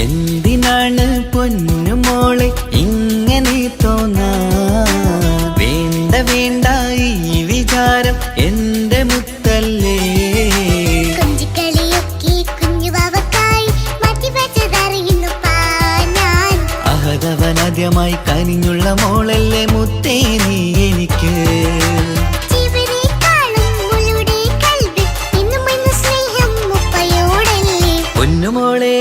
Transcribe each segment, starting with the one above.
എന്തിനാണ് പൊന്നുമോളെ ഇങ്ങനെ തോന്നാ? വേണ്ട വേണ്ട ഈ വിചാരം എന്റെ മുത്തല്ലേ. അഹദവനാദ്യമായി കനിഞ്ഞുള്ള മോളല്ലേ മുത്തേ നീ എനിക്ക്. പൊന്നുമോളെ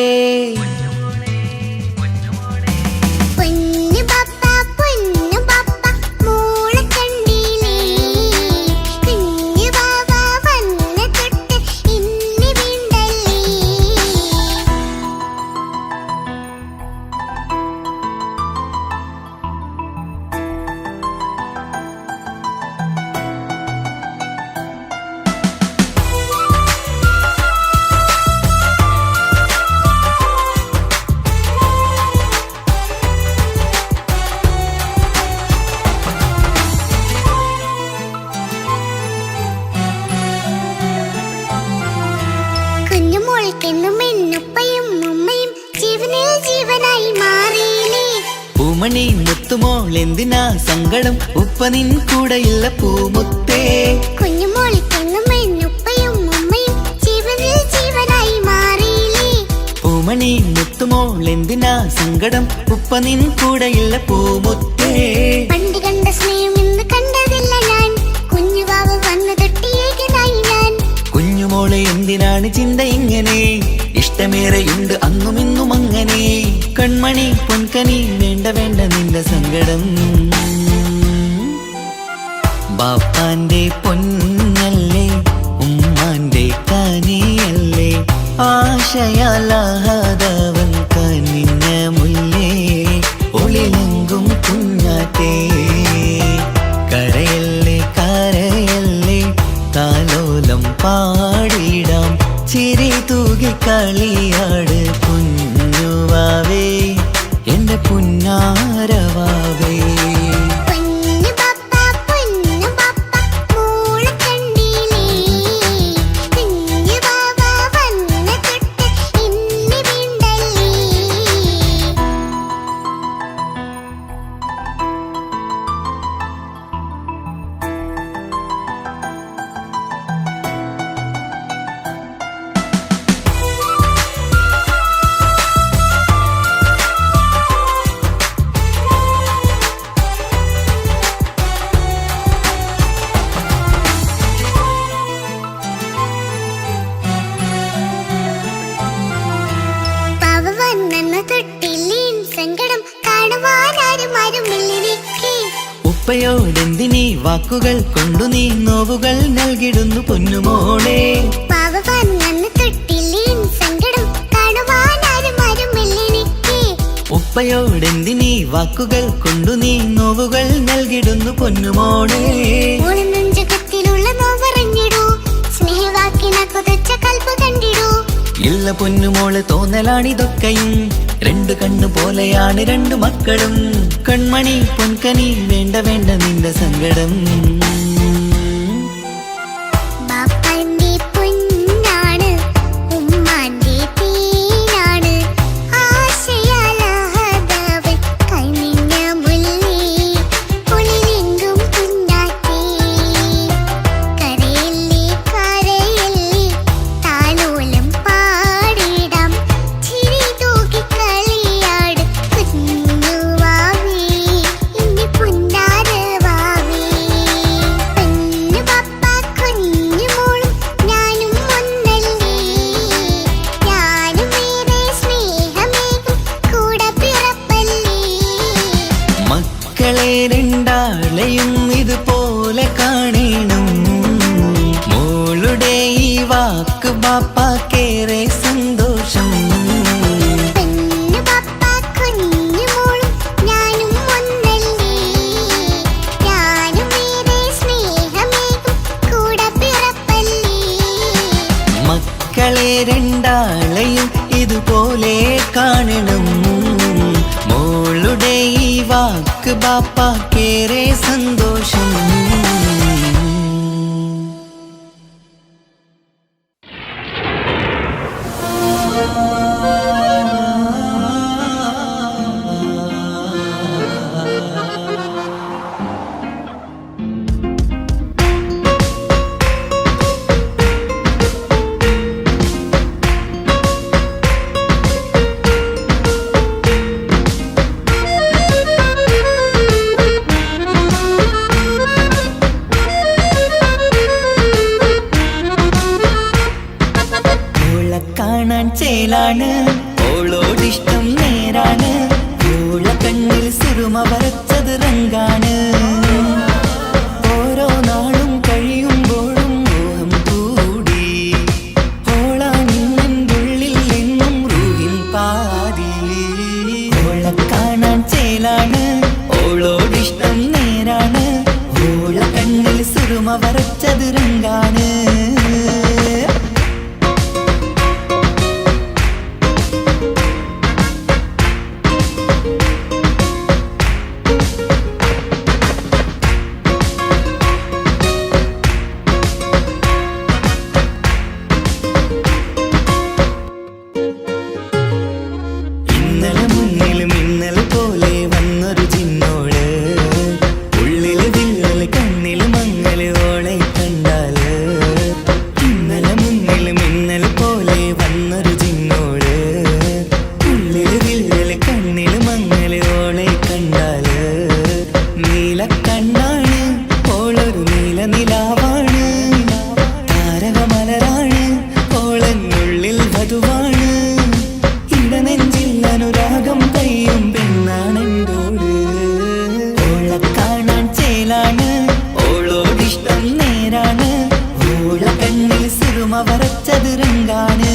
പൂമണി മുത്തുമോൾ എന്തിനാ സങ്കടം? ഉപ്പ നിൻ കൂടെയില്ല പൂമുത്തേ. പൂമണി മുത്തുമോൾ എന്തിനാ സങ്കടം? ഉപ്പ നിൻ കൂടെയില്ല പൂമുത്തേ. പണ്ട് കണ്ട സ്നേഹം ഇന്ന് കണ്ടതില്ല ഞാൻ, കുഞ്ഞുവാവ് വന്നു തൊട്ടിയേകനായി ഞാൻ. കുഞ്ഞുമോളെ എന്തിനാണ് ചിന്ത ഇങ്ങനെ? ഇഷ്ടമേറെയുണ്ട് അന്നും ഇന്നും അങ്ങനെ. കൺമണി പൊൻകനി വേണ്ട വേണ്ട നിന്റെ സങ്കടം. ബാപ്പാന്റെ പൊന്നല്ലേ ഉമ്മാന്റെ കനിയല്ലേ, ആശയാലാഹദവൻ കനിഞ്ഞ മുല്ലേ. ഒളിലെങ്കും കുഞ്ഞാറ്റേ കരയല്ലേ കരയല്ലേ, താലോലം പാടിടാം ചിരി തൂകി കളിയാട് കുഞ്ഞുവാവേ എന്റെ പുന്നാരവാവേ. ഉപ്പയോടെന്തിനീ വാക്കുകൾ കൊണ്ടു നീ നോവുകൾ നൽകിടുന്നു പൊന്നുമോളെ. ഉപ്പയോടെന്തിനീ വാക്കുകൾ കൊണ്ടു നീ നോവുകൾ നൽകിടുന്നു പൊന്നുമോളെ. ഇല്ല പൊന്നുമോള് തോന്നലാണിതൊക്കെയും, രണ്ടു കണ്ണു പോലെയാണ് രണ്ടു മക്കളും. കൺമണി പൊൻകനി വേണ്ട വേണ്ട നിന്റെ സങ്കടം. രണ്ടാളെയും ഇതുപോലെ കാണണം, മോളുടെ ഈ വാക്ക് വാക്ക് ബാപ്പാക്കേറെ സന്തോഷം. മക്കളെ രണ്ടാളെയും ഇതുപോലെ കാണണം. മോളുടെ ഈ വാക്ക് ബാപ്പാക്കേറെ സന്തോഷം. കാണാൻ ചേലാണ്, ഓളോടിഷ്ടം നേരാണ്. ഓള കണ്ണിൽ സുറുമ വരച്ചത് റങ്കാണ്. ഓരോ നാളും കഴിയുമ്പോഴും മോഹം കൂടി. ഓളാണിന്നുള്ളിൽ എന്നും റൂഹിൻ പാതി. ഓള കാണാൻ ചേലാണ്, ഓളോടിഷ്ടം നേരാണ്. ഓള കണ്ണിൽ സുറുമ വരച്ചത് റങ്കാണ്. ഓളോടിഷ്ടം നേരാണ്. ഓള കണ്ണിൽ സുറുമ വരച്ചത് റങ്കാണ്.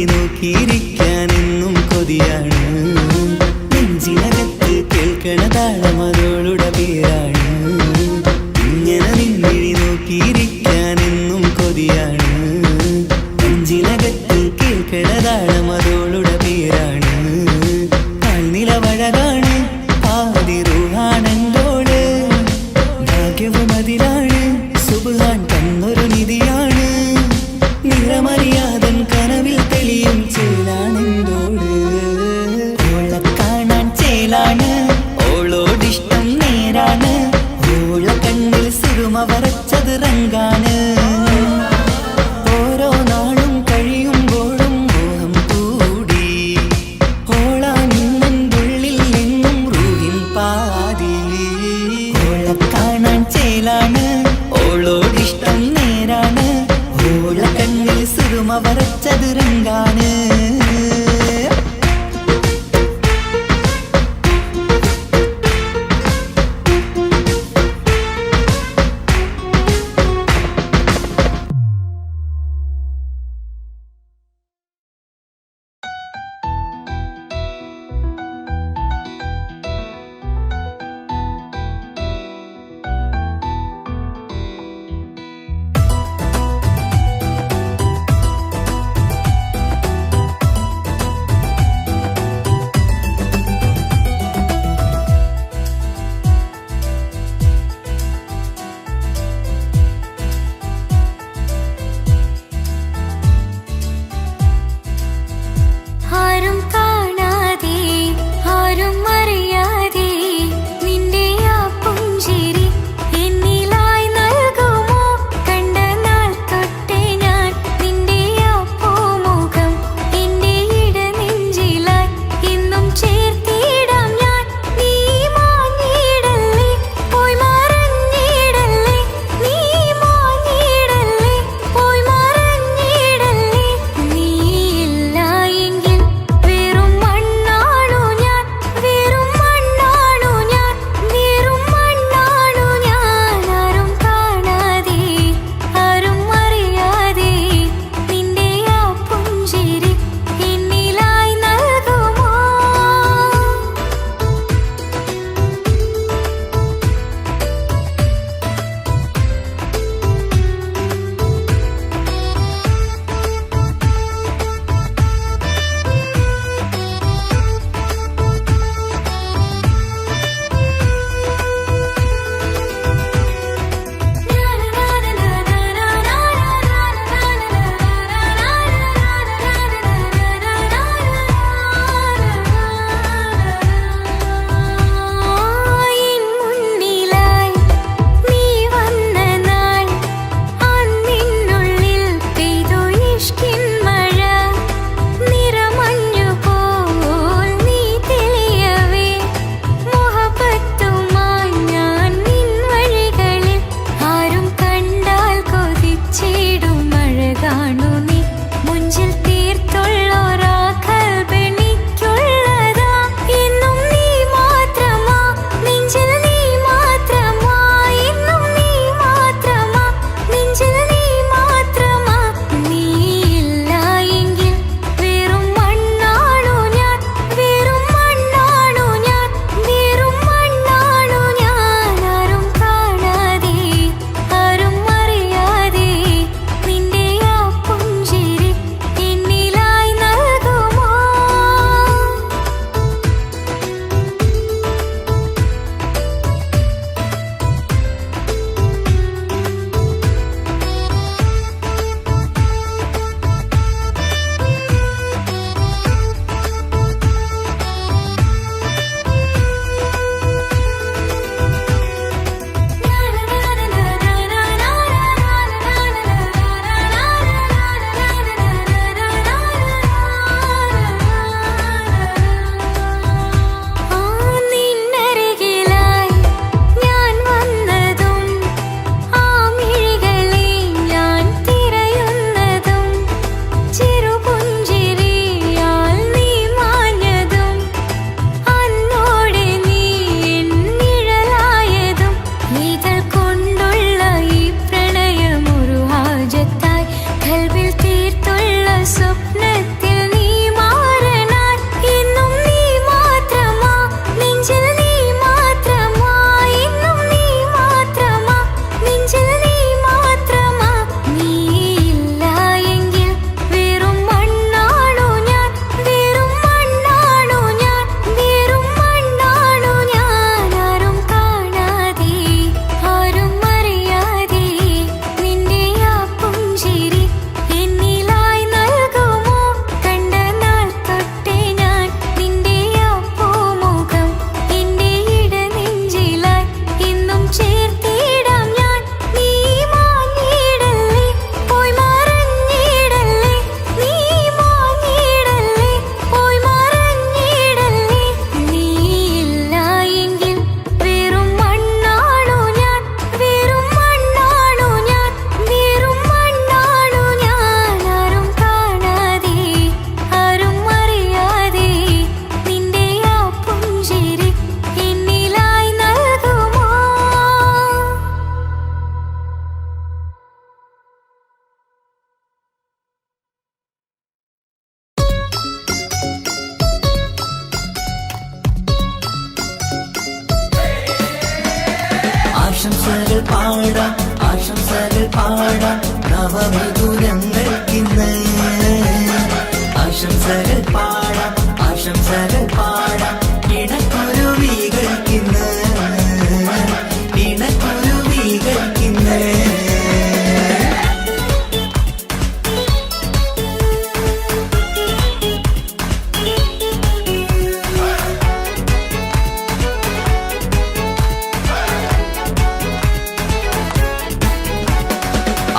നോക്കിയിരിക്കാനെന്നും കൊതിയാണ്. നെഞ്ചിനകത്ത് കേൾക്കണ താളമതോളുടെ പേരാണ്. ആശംസകൾ പാടാം ആശംസകൾ പാടാം നവമിഥുനങ്ങൾക്കിന്ന് ആശംസകൾ പാടാം ആശംസകൾ പാടാം ഇണക്കുരുവികൾക്കിന്ന് ഇണക്കുരുവികൾക്കിന്ന്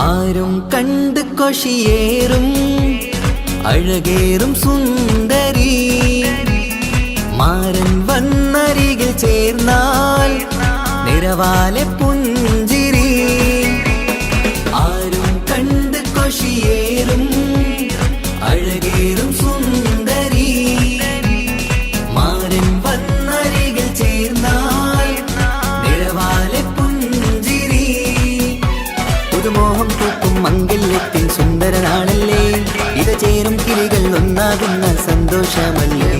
ആരും കണ്ട് കൊഷിയേറും അഴകേറും സുന്ദരി മാരൻ വന്നരികിൽ ചേർന്നാൽ നിറവാലെ പുഞ്ചിരി ആരും കണ്ട് കൊഷിയേറും അഴകേറും സുന്ദരി മാരൻ വന്നരികിൽ ചേർന്നാൽ നിറവാലെ പുഞ്ചിരി പുതുമോഹം പൂക്കും മംഗല്യത്തിൻ സുന്ദരനാണല്ലേ ഇത് ചേരും കിളികൾ ഒന്നാകുന്ന സന്തോഷമല്ലേ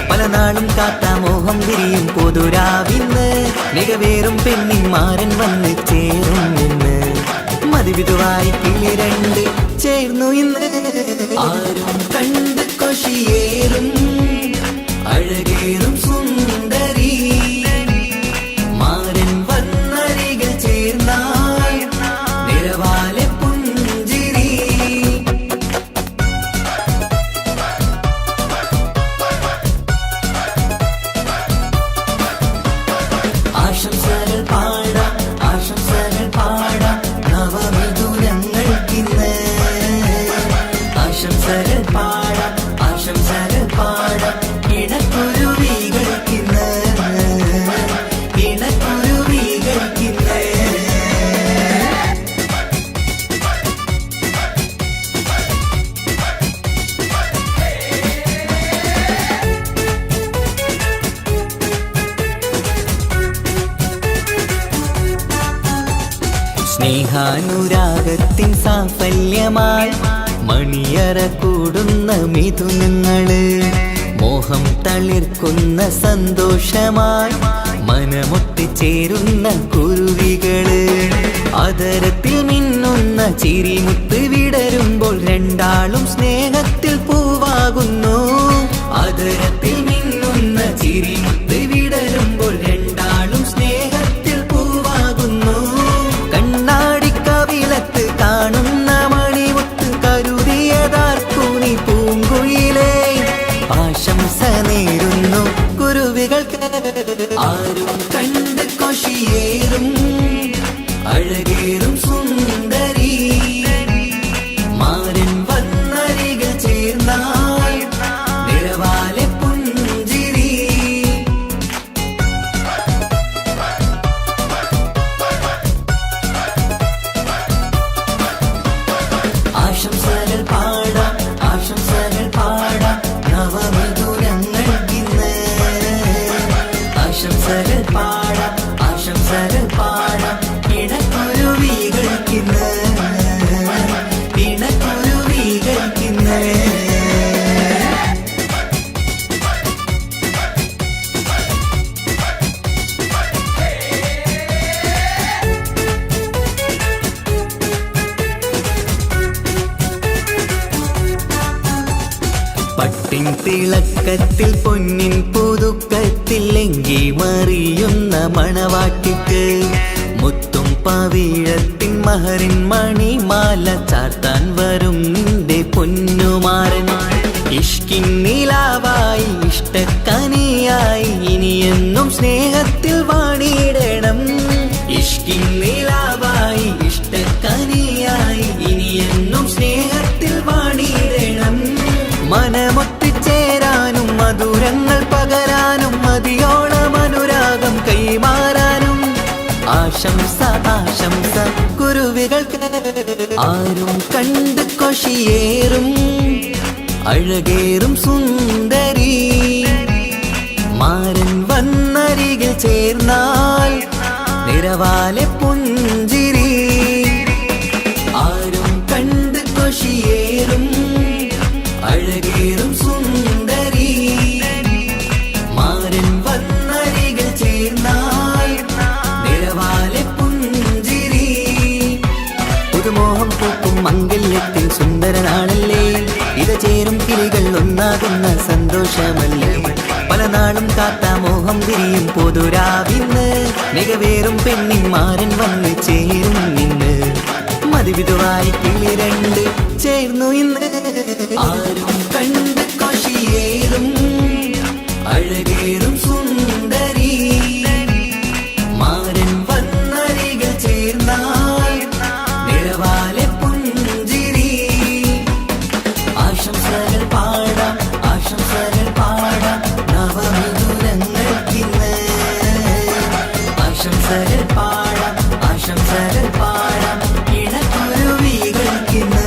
പല നാളും കാത്ത മോഹം വിരിയും പൊതുരാവിന്ന് മികവേറും പെണ്ണിൻ മാരൻ വന്ന് ചേരും ഇന്ന് മതിവിധുവായി കിളി രണ്ട് ചേർന്നു ഇന്ന് ആരും കണ്ട് കൊഷിയേറും അഴകേറും സുന്ദരി മാരൻ വന്നരികിൽ ചേർന്നാൽ നിറവാലെ പുഞ്ചിരി ആശംസകൾ പാടാം ആശംസകൾ പാടാം നവമിഥുനങ്ങൾക്കിന്ന് ആശംസകൾ പാടാം ആശംസകൾ പാടാം ഇണക്കുരുവികൾക്കിന്ന് ഇണക്കുരുവികൾക്കിന്ന് സ്നേഹാനുരാഗത്തിൻ സാഫല്യമായി മണിയറ കൂടുന്ന മിഥുനങ്ങള് മോഹം തളിർക്കുന്ന സന്തോഷമായി മനമൊട്ടിച്ചേരുന്ന കുരുവികള് അതരത്തിൽ മിന്നുന്ന ചിരിമുത്ത് വിടരുമ്പോൾ രണ്ടാളും സ്നേഹത്തിൽ പൂവാകുന്നു അതരത്തിൽ മിന്നുന്ന ചിരിമുത്ത് വിടരുമ്പോൾ രണ്ടാളും സ്നേഹത്തിൽ പൂവാകുന്നു കണ്ണാടിക്കവിലത്ത് കാണുന്ന മണിമുത്ത് കരുതിയതാർക്കൂനി പൂങ്കുയിലേ ആശംസ നേരുന്നു കുരുവികൾക്ക് ആരും കണ്ട് കൊഷിയേറും അഴകേറും സുന്ദരി മാരൻ വന്നരികിൽ ചേർന്നാൽ നിറവാലെ പുഞ്ചിരി ആശംസകൾ പാടാം ആശംസകൾ പാടാം നവമിഥുനങ്ങൾക്കിന്ന് ആശംസകൾ പാടാം ആശംസകൾ പാടാം ഇണക്കുരുവികൾക്കിന്ന് ഇണക്കുരുവികൾക്കിന്ന് പട്ടിൻ തിളക്കത്തിൽ പൊന്നിൻ പുതുക്കത്തിൽ എങ്കി മറിയുന്ന മണവാട്ടിക്ക് മുത്തും പവിഴത്തിൻ മഹറിൻ മണിമാല ചാർത്താൻ വരും നിന്റെ പൊന്നുമാരൻ ഇഷ്കിൻ നിലാവായി ഇഷ്ടക്കനിയായി ഇനിയെന്നും സ്നേഹത്തിൽ വാണിടണം ഇഷ്കിൻ നിലാവായി ഇഷ്ടക്കനിയായി ഇനിയെന്നും സ്നേഹത്തിൽ വാണിടണം മനമൊത്തിച്ചേരാനും മധുരങ്ങൾ പകരാനും മതിയോളം അനുരാഗം കൈമാറാനും ആശംസ ആശംസ കുരുവികൾക്ക് ആരും കണ്ട് കൊഷിയേറും അഴകേറും സുന്ദരി മാരൻ വന്നരികിൽ ചേർന്നാൽ നിറവാലെ പുഞ്ചിരി ആരും കണ്ട് കൊഷിയേറും അഴകേറും സുന്ദരി മാരൻ വന്നരികിൽ ചേർന്നാൽ നിറവാലെ പുഞ്ചിരി സുന്ദര നാളല്ലേ ഇത ചേരും കിളികൾ ഒന്നാകുന്ന സന്തോഷമല്ലേ പല നാളും കാത്ത മോഹം തിരിയും പൊതുരാവിന്ന് മികവേറും പെണ്ണിന്മാരൻ വന്ന് ചേരും ഇന്ന് മതിവിധുവായി കിളി രണ്ട് ചേർന്നു ഇന്ന് ആരും കണ്ട് കൊഷിയേറും അഴകേറും സുന്ദരി മാരൻ വന്നരികൾ ചേർന്നാൽ നിഴവാലെ പുഞ്ചിരി ആശംസകൾ പാടാം നവമിഥുനങ്ങൾക്കിന്ന് ആശംസകൾ പാടാം ഇണക്കുരുവികൾക്കിന്ന്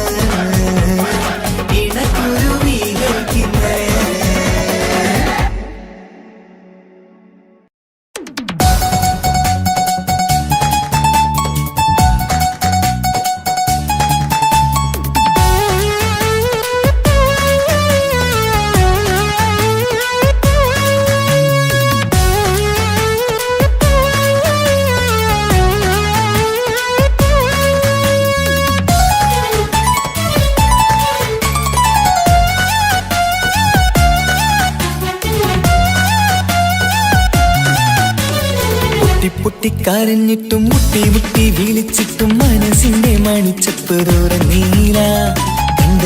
പൊട്ടിക്കരഞ്ഞിട്ടും മുട്ടി മുട്ടി വിളിച്ചിട്ടും മനസ്സിന്റെ മണിച്ചപ്പ് തുറന്നീല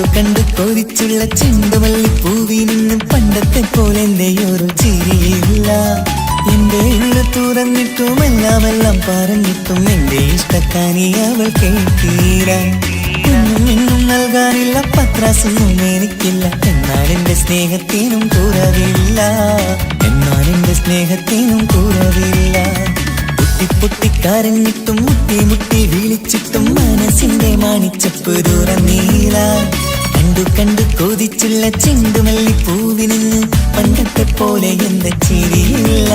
കണ്ടു കൊതിച്ചുള്ള ചെണ്ടുമല്ലി പൂവിനും പണ്ടത്തെ പോലെ എന്റെയൊരു ചിരിയില്ല എന്റെ ഉള്ള തുറന്നിട്ടും എല്ലാം പറഞ്ഞിട്ടും എന്റെ ഇഷ്ടക്കാനി അവൾ കേട്ടീര എന്നും നൽകാനില്ല പത്രാസൊന്നും എനിക്കില്ല എന്നാൽ എന്റെ സ്നേഹത്തിനും കുറവില്ല പൊട്ടിക്കരഞ്ഞിട്ടും മുട്ടി മുട്ടി വിളിച്ചിട്ടും മനസ്സിന്റെ മാണിച്ചപ്പ് തുറന്നീല കണ്ടു കൊതിച്ചുള്ള ചെണ്ടുമല്ലി പൂവിന് പണ്ടത്തെ പോലെ എന്റെ ചിരിയില്ല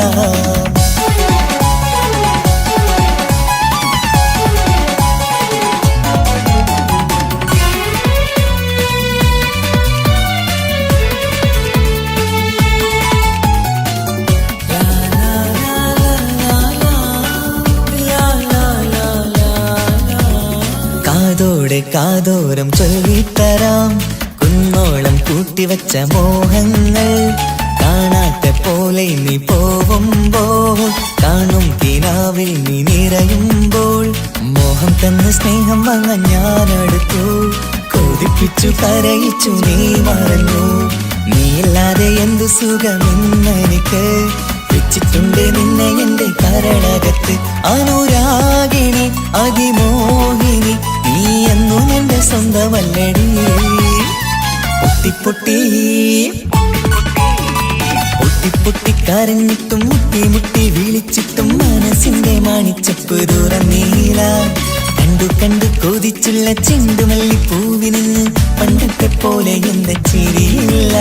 കാതോരം ചൊല്ലിത്തരാം കുന്നോളം കൂട്ടിവച്ച മോഹങ്ങൾ കാണാത്ത പോലെ നീ പോവുമ്പോൾ കാണും കിനാവിൽ നീ നിറയുമ്പോൾ മോഹം തന്ന സ്നേഹം വാങ്ങാൻ ഞാനടുത്തു കൊതിപ്പിച്ചു കരയിച്ചു നീ മറന്നു നീയില്ലാതെ എന്തു സുഖമെന്നെനിക്ക് വെച്ചിട്ടുണ്ട് നിന്നെ എന്റെ കരളകത്ത് അനുരാഗിണി അതിമോഹിനി നീ എന്നും എന്റെ സ്വന്തമല്ലടി പൊട്ടിക്കരഞ്ഞിട്ടും മുട്ടി മുട്ടി വിളിച്ചിട്ടും മനസ്സിന്റെ മാണിച്ചപ്പ് തുറന്നീല കണ്ടു കൊതിച്ചുള്ള ചെണ്ടുമല്ലി പൂവിന് പണ്ടത്തെ പോലെ എന്റെ ചിരിയില്ല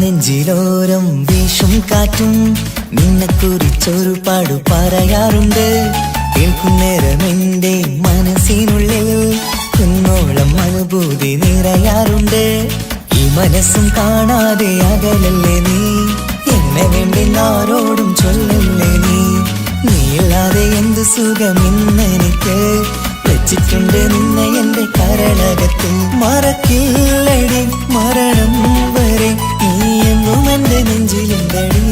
നെഞ്ചിലോരം വീശും കാറ്റും നിന്നെക്കുറിച്ചൊരു പാടു പറയാറുണ്ട് കേൾക്കുന്നേരം എന്റെ മനസ്സിനുള്ളിൽ കുന്നോളം അനുഭൂതി നിറയാറുണ്ട് ഈ മനസ്സും കാണാതെ അകലല്ലേ നീ എന്നെ വേണ്ടി ആരോടും ചൊല്ലല്ലേ നീയില്ലാതെ എന്ത് സുഖമെന്നെനിക്ക് വെച്ചിട്ടുണ്ട് നിന്നെ എന്റെ കരളകത്ത് മറക്കില്ലടി മരണം വരെ നീ എന്നും എന്റെ നെഞ്ചിലുണ്ടടി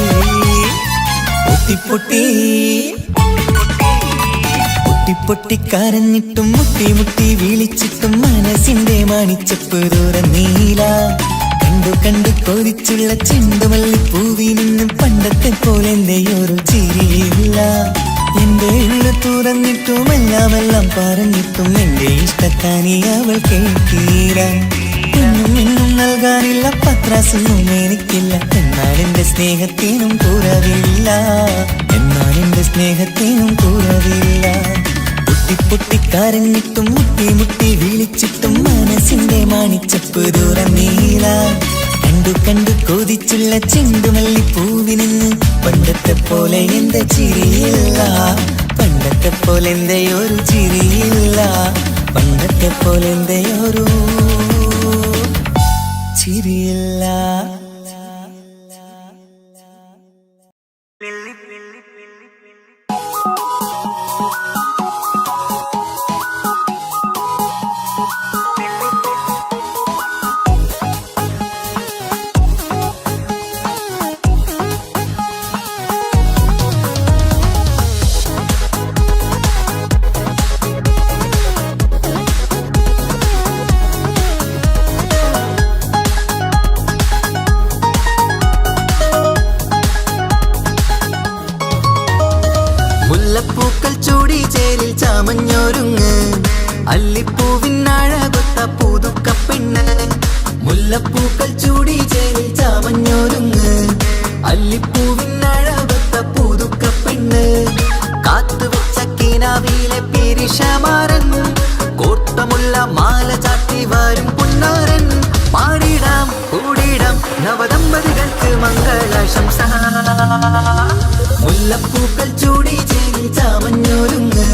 പൊട്ടിക്കരഞ്ഞിട്ടും മുട്ടി മുട്ടി വിളിച്ചിട്ടും മനസ്സിന്റെ മാണിച്ചപ്പ് തുറന്നീല കണ്ടു കൊതിച്ചുള്ള ചെണ്ടുമല്ലി പൂവിനും പണ്ടത്തെ പോലെ എന്റെയൊരു ചിരിയില്ല എന്റെ ഉള്ളു തുറന്നിട്ടും എല്ലാം പറഞ്ഞിട്ടും എന്റെ ഇഷ്ടക്കാനി അവൾ കേട്ടീര എന്നും നൽകാനില്ല പത്രാസൊന്നും എനിക്കില്ല എന്നാൽ എന്റെ സ്നേഹത്തിനും കുറവില്ല പൊട്ടിക്കരഞ്ഞിട്ടും മുട്ടി മുട്ടി വിളിച്ചിട്ടും മനസ്സിന്റെ മാണിച്ചപ്പ് തുറന്നീല കണ്ടു കൊതിച്ചുള്ള ചെണ്ടുമല്ലി പൂവിന് പണ്ടത്തെ പോലെ എന്റെ ചിരിയില്ല പണ്ടത്തെ പോലെ എന്തെയൊരു ചിരിയില്ല, പണ്ടത്തെ പോലെ എന്തെയൊരു ചിരിയില്ല. മുല്ലപ്പൂക്കൾ ചൂടി ചേലിൽ ചാമഞ്ഞൊരുങ്ങ്, അല്ലിപ്പൂവിനഴകൊത്ത പുതുക്കപ്പെണ്ണ്. മുല്ലപ്പൂക്കൾ ചൂടി ചേലിൽ ചാമഞ്ഞൊരുങ്ങ്, അല്ലിപ്പൂവിനഴകൊത്ത പുതുക്കപ്പെണ്ണ്. കാത്തുവെച്ച കിനാവിലെ പിരിശമാരൻ, കോട്ടമുള്ള മാല ചാത്തി വരും പുന്നാരൻ. പാടിടാം കൂടിടാം നവദമ്പതികൾക്ക് മംഗളാശംസ. മുല്ലപ്പൂക്കൾ ചൂടി ചേലിൽ ചാമഞ്ഞൊരുങ്ങ്,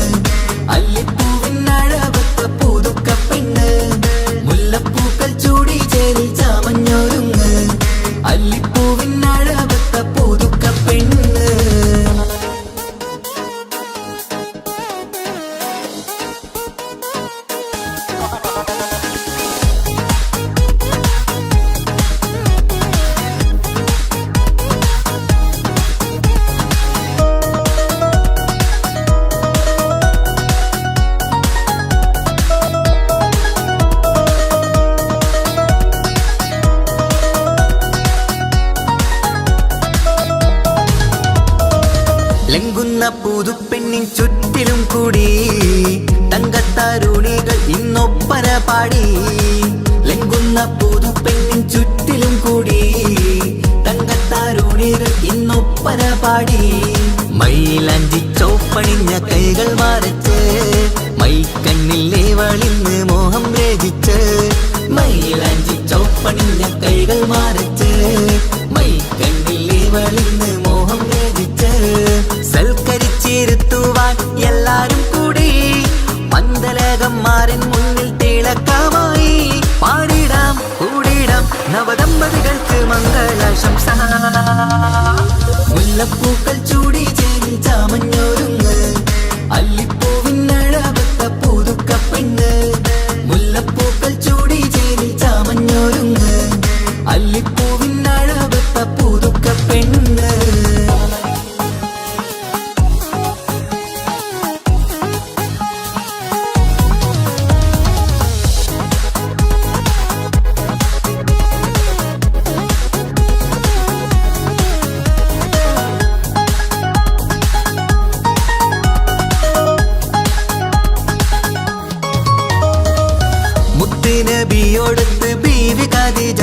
അല്ലിപ്പൂവിനഴകൊത്ത പുതുക്കപ്പെണ്ണ്. മുല്ലപ്പൂക്കൾ ചൂടി ചേലിൽ ചാമഞ്ഞൊരുങ്ങ്, അല്ലിപ്പൂവിനഴകൊത്ത പുതുക്കപ്പെണ്ണ്. ലംഘുന്ന പുതുപ്പെണ്ണിൻ ചുറ്റിലും കൂടി തങ്കത്താരുണികൾ ഇന്നൊപ്പന പാടി. ലംഘുന്ന പുതുപ്പെണ്ണിൻ ചുറ്റിലും കൂടി തങ്കത്താരുണികൾ ഇന്നൊപ്പന പാടി. മൈലാഞ്ചി ചോപ്പണിഞ്ഞ കൈകൾ മറച്ച്, മൈക്കണ്ണിലെ വളിന്ന് മോഹം രചിച്ച്. മൈലാഞ്ചി ചോപ്പണിഞ്ഞ കൈകൾ മറച്ച്, മൈക്കണ്ണിലെ വളിന്ന് മോഹം രചിച്ച്. സൽക്കരിച്ചിരുത്തുവാൻ എല്ലാരും കൂടി പന്തലകം മാറിൻ മുന്നിൽ തിളക്കമായി. പാടിടാം കൂടിടാം നവദമ്പതികൾക്ക് മംഗളാശംസ. മുല്ലപ്പൂക്കൾ ചൂടി ചേലിൽ ചാമഞ്ഞൊരുങ്ങ്, അല്ലിപ്പൂവിനഴകൊത്ത പുതുക്കപ്പെണ്ണ്. മുല്ലപ്പൂക്കൾ ചൂടി ചേലിൽ ചാമഞ്ഞൊരുങ്ങ്, അല്ലിപ്പൂവിനഴകൊത്ത പുതുക്കപ്പെണ്ണ്. നബിയോടൊത്ത് ബീവി ഖദീജ,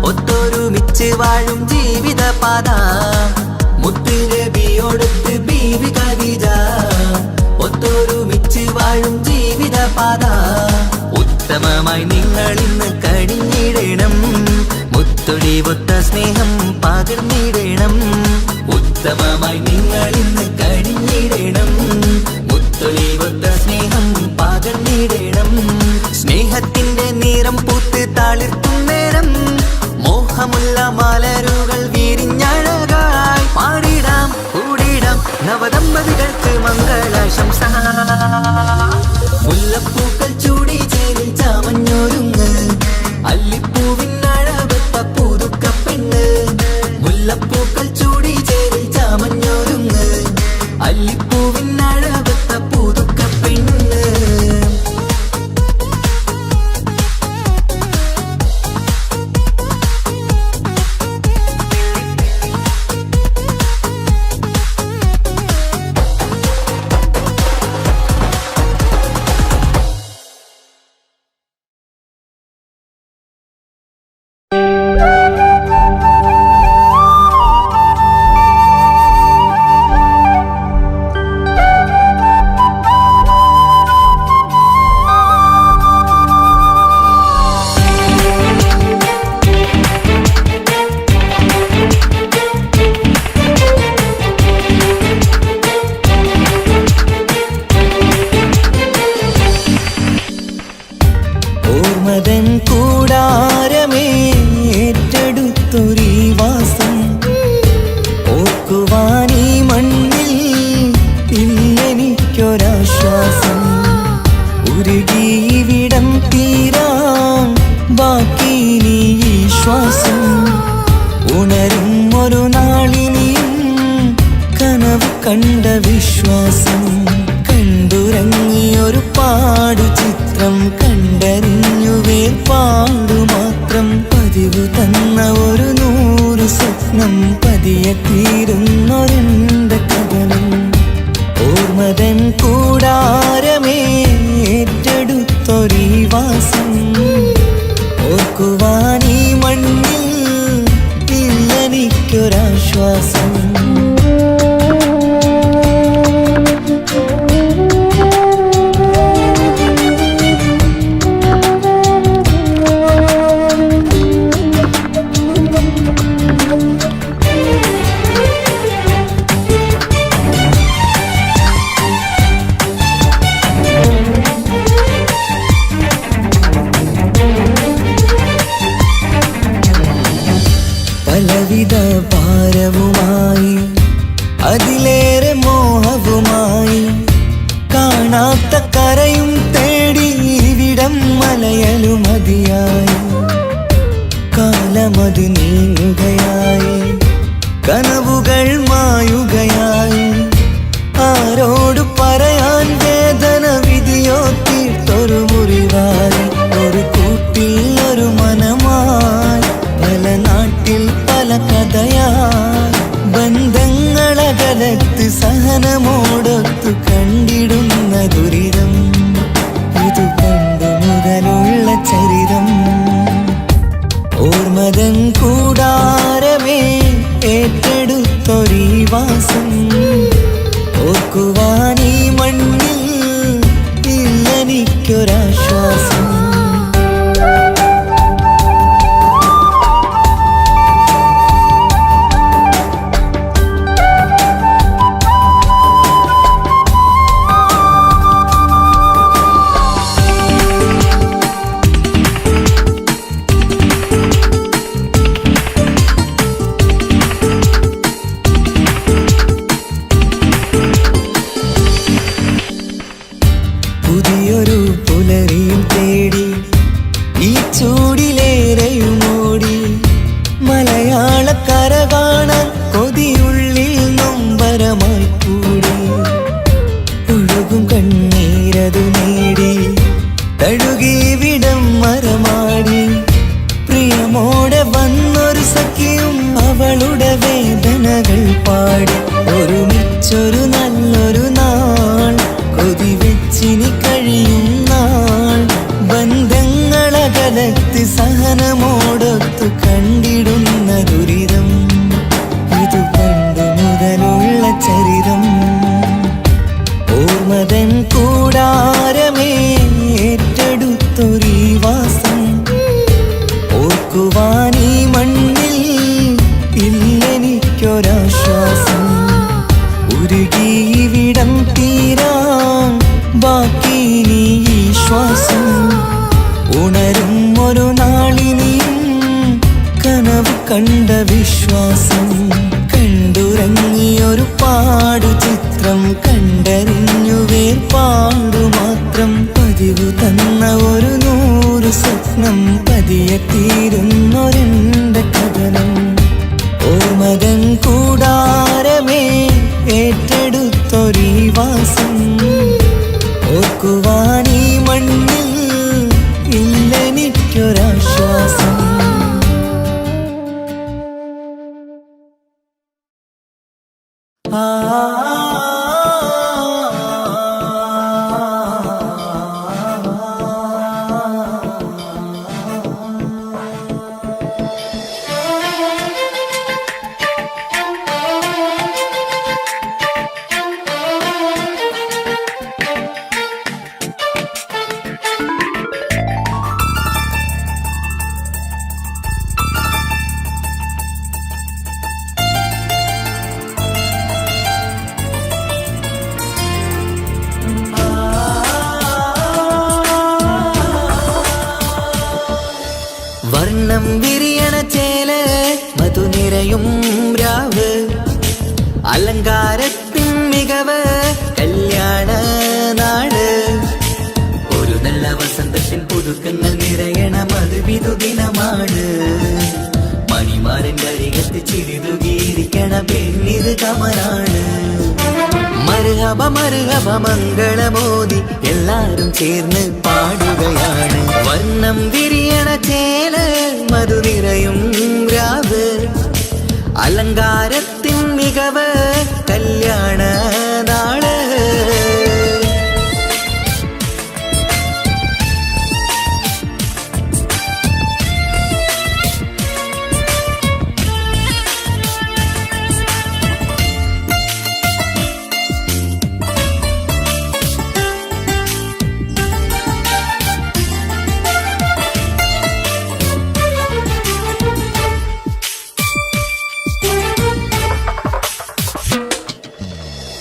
ഒത്തൊരുമിച്ച് വാഴും ജീവിതപാത. മുത്ത് നബിയോടൊത്ത് ബീവി ഖദീജ, ഒത്തൊരുമിച്ച് വാഴും ജീവിതപാത. ഉത്തമമായി നിങ്ങൾ ഇന്ന് കഴിഞ്ഞിടണം, മുത്തൊടിവൊത്ത സ്നേഹം പകർന്നിടണം. ഉത്തമമായി നിങ്ങൾ ഇന്ന് കഴിഞ്ഞിടണം, മുത്തൊടിവൊത്ത സ്നേഹം പകർന്നിടണം. സ്നേഹത്തിന്റെ നിറം പൂത്ത് തളിർത്തും നേരം, മോഹമുള്ള മലരുകൾ വിരിഞ്ഞഴകായി. പാടിടാം കൂടിടാം നവദമ്പതികൾക്ക് മംഗളാശംസ. മുല്ലപ്പൂക്കൾ ചൂടി ചേലിൽ ചാമഞ്ഞൊരുങ്ങ്, അല്ലിപ്പൂവിനഴകൊത്ത പുതുക്കപ്പെണ്ണ്. മുല്ലപ്പൂക്കൾ ചൂടി ചേലിൽ ചാമഞ്ഞൊരുങ്ങ്, അല്ലിപ്പൂവിനഴകൊത്ത പുതുക്കപ്പെണ്ണ്. വാസം. ഓർക്കുവാനീ മണ്ണിൽ ഇല്ലെനിക്കൊരാശ്വാസം. ഉരുകിയിവിടം തീരാൻ ബാക്കി നീ ഈ ശ്വാസം. ഉണരും ഒരു നാളിനിയും കനവ് കണ്ട വിശ്വാസം. കണ്ടുറങ്ങിയൊരു പാടു ചിത്രം കണ്ടറിഞ്ഞു വേർപാടു മാത്രം. പതിവ് തന്ന ഒരു 100 സ്വപ്നം പതിയെ തീരുന്നൊരെന്റെ കഥനം. ഓർമ്മതൻ കൂടാരമേ ഏറ്റെടുത്തൊരീ വാസം. ഓർക്കുവാനീ മണ്ണിൽ ഇല്ലെനിക്കൊരാശ്വാസം. പലവിധ ഭാരവുമായി അതിലേറെ മോഹവുമായി കാണാത്ത കരയും തേടി ഇവിടം മലയലുമതിയായി. കാലമത് നീങ്ങുകയായി, കനവുകൾ മായുകയായി. ആരോട് പറയാൻ വേദന വിധിയോ തീർത്തൊരു മുറിവായി. ഒരു കൂട്ടിൽ ഒരു മനമായി പല നാട്ടിൽ പല കഥയായി. ബന്ധങ്ങളകലത്ത് സഹനമോടൊത്തു കണ്ടിടുന്ന ദുരിതം. ഇതു പണ്ടു മുതലുള്ള ചരിതം. ഓർമ്മതൻ കൂടാരമേ ഏറ്റെടുത്തൊരീ വാസം. ഓർക്കുവാനീ മണ്ണിൽ ഇല്ലെനിക്കൊരാശ്വാസം. പുതിയൊരു പുലരിയും തേടി ഈ ചൂടിലേറെയുമോടി. മലയാളക്കര കാണാൻ കൊതിയുള്ളിൽ നൊമ്പരമായി കൂടി. ഒഴുകും കണ്ണീരതു നേടി തഴുകി വിടം മരമാടി. പ്രിയമോടെ വന്നൊരു സഖിയും അവളുടെ വേദനകൾ പാടി. ഒരുമിച്ചൊരു നല്ലൊരു നാൾ കൊതി വെച്ചിനി കഴിയും നാൾ. ബന്ധങ്ങളകലത്ത് സഹനമോടൊത്തു കണ്ടിടുന്ന ദുരിതം. ഇതു പണ്ടു മുതലുള്ള ചരിതം. ഓർമ്മതൻ കൂടാരമേ ഏറ്റെടുത്തൊരീ വാസം. ഓർക്കുവാനീ മണ്ണിൽ ഇല്ലെനിക്കൊരാശ്വാസം. ഉരുകിയിവിടം തീരാൻ ബാക്കി നീ ഈ ശ്വാസം. ഉണരും ഒരു നാളിനിയും കനവ് കണ്ട വിശ്വാസം. കണ്ടുറങ്ങിയൊരു പാടു ചിത്രം കണ്ടറിഞ്ഞു വേർപാടു മാത്രം. പതിവ് തന്ന ഒരു 100 സ്വപ്നം പതിയെ തീരുന്നൊരെന്റെ കഥനം. ഓർമ്മതൻ കൂടാരമേ ഏറ്റെടുത്തൊരീ വാസം. ഓർക്കുവാനീ മണ്ണിൽ ഇല്ലെനിക്കൊരാശ്വാസം. വർണ്ണം വിരിയണ ചേല മധുനിര നിറയും രാവ് അലങ്കാരത്തിൻ മികവ് കല്യാണ നാട് ഒരു നല്ല വസന്തത്തിൽ പുതുക്കങ്ങൾ നിറയണം അത് വിധുദിനമാണ് മണിമാരന്റെ അരികത്ത് ചിരിതുകിയിരിക്കണ പെണ്ണിത് കമലാണ് മർഹബ മർഹബ മംഗളമോദി എല്ലാരും ചേർന്ന് പാടുകയാണ് വർണ്ണം വിരിയണ ചേല മധു നിറയും രാവ് അലങ്കാരത്തിൻ മികവ് കല്യാണ നാള്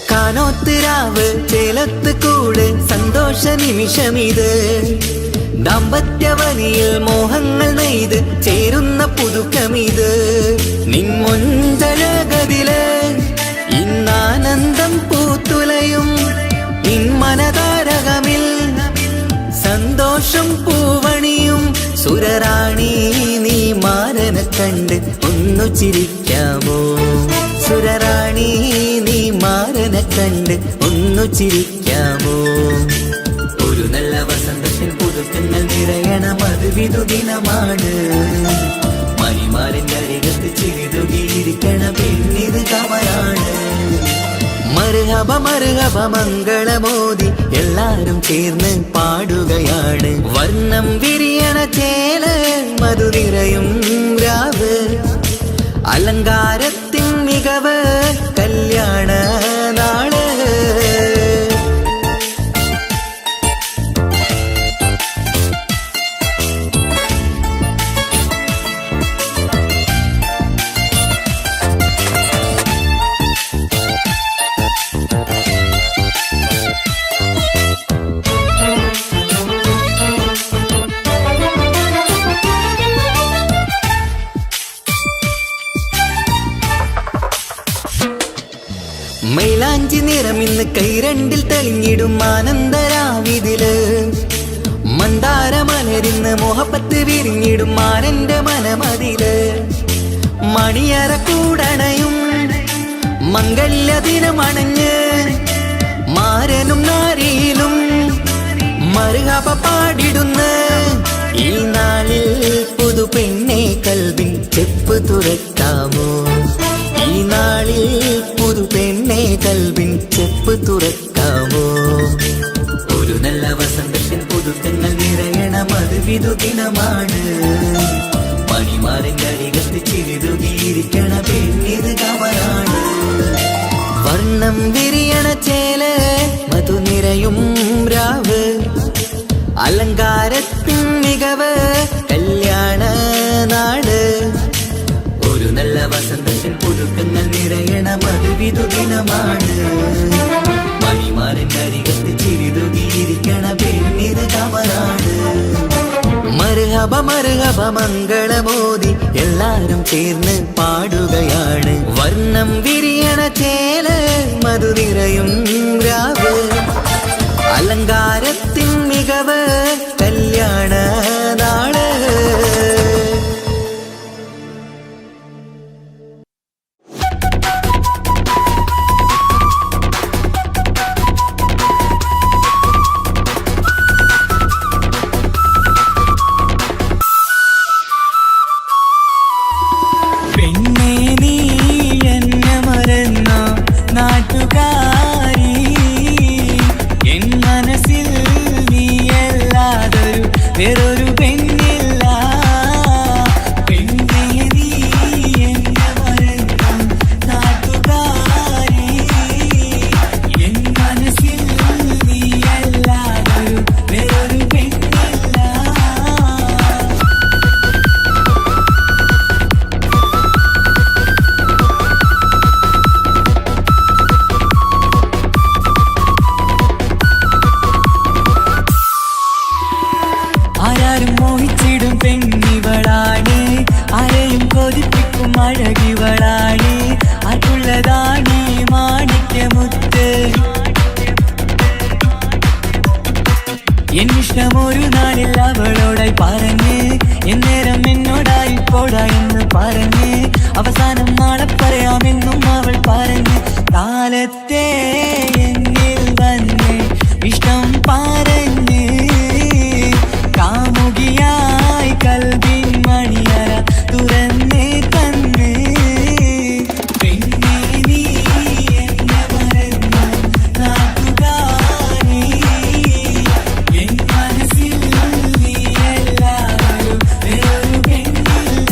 കാനോത്തിരാവ് ചേലത്ത് കൂട് സന്തോഷ നിമിഷമിത് ദാമ്പത്യവനിയിൽ മോഹങ്ങൾ നെയ്ത് ചേരുന്ന പുതുക്കമിത് നിൻമൊഞ്ചഴകതില് ഇന്നാനന്ദം പൂത്തുലയും നിൻമനതാരകമിൽ സന്തോഷം പൂവണിയും സുരറാണി നീ മാരനെ കണ്ട് ഒന്നു ചിരിക്കാമോ സുരറാണി നീ മാരനെ കണ്ട് ഒന്നു ചിരിക്കാമോ ഒരു നല്ല വസന്തത്തിൽ പുതുക്കങ്ങൾ നിറയണം അത് വിധുദിനമാണ് മണിമാരന്റെ അരികത്ത് ചിരിതുകിയിരിക്കണ പെണ്ണിത് കമലാണ് മർഹബ മർഹബ മംഗളമോദി എല്ലാരും ചേർന്ന് പാടുകയാണ് വർണ്ണം വിരിയണ ചേല മധു നിറയും രാവ് അലങ്കാരത്തിൻ മികവ് കല്യാണ നാള് മൈലാഞ്ചി നിറമിന്ന് കൈരണ്ടിൽ തെളിഞ്ഞിടും ആനന്ദരാവിതില് മന്ദാരമലരിന്ന് മോഹപ്പത്ത് വിരിഞ്ഞിടും മാനന്റെ മനമതില് മണിയറ കൂടണയും മംഗല്യദിനമണഞ്ഞ് മാരനും നാരിയിലും മർഹബ പാടിടുന്ന ഈ നാളിൽ പുതു പെണ്ണെ കൽവിൻ ചെപ്പ് തുറക്കാമോ ഈ നാളിൽ പുതു പെണ്ണെ കൽവിൻ ചെപ്പ് തുറക്കാമോ ഒരു നല്ല വസന്തത്തിൽ പുതുക്കങ്ങൾ നിറയണം അത് വിധുദിനമാണ് മണിമാരന്റെ അരികത്ത് ചിരിതുകിയിരിക്കണ പെണ്ണിത് കമലാണ് വർണ്ണം വിരിയണ ചേല മധു നിറയും രാവ് അലങ്കാരത്തിൻ മികവ് കല്യാണ നാട് ഒരു നല്ല വസന്തത്തിൽ പുതുക്കങ്ങൾ നിറയണം അത് വിധുദിനമാണ് മണിമാരന്റെ അരികത്ത് ചിരിതുകിയിരിക്കണ പെണ്ണിത് കമലാണ് മർഹബ മർഹബ മംഗളമോദി എല്ലാരും ചേർന്ന് പാടുകയാണ് വർണ്ണം വിരിയണ ചേല മധു നിറയും രാവ് അലങ്കാരത്തിൻ മികവ് കല്യാണ നാള് പെണ്ണേ നീ എന്നെ മറന്ന നാട്ടുകാരി എൻ മനസ്സിൽ നീയല്ലാതൊരു വേറൊരു അവളാണ് അതുള്ളതാണ് മാണിക്യമുത്ത്. എന്നിഷ്ടം ഒരു നാളിൽ അവളോടായി പറഞ്ഞ് എന്നേരം എന്നോടായി പോടാ എന്ന് പറഞ്ഞ് അവസാനം നാളെ പറയാമെന്നും അവൾ പറഞ്ഞ് കാലത്തെ എന്നിൽ വന്ന് ഇഷ്ടം പറഞ്ഞ് കാമുകിയായി കൽവിൻ മണിയറ തുറന്ന് തന്ന്. പെണ്ണേ നീ എന്നെ മറന്നു നാട്ടുകാരി, എൻ മനസ്സിൽ നീ എല്ലാവരും വേറൊരു പെണ്ണില്ല.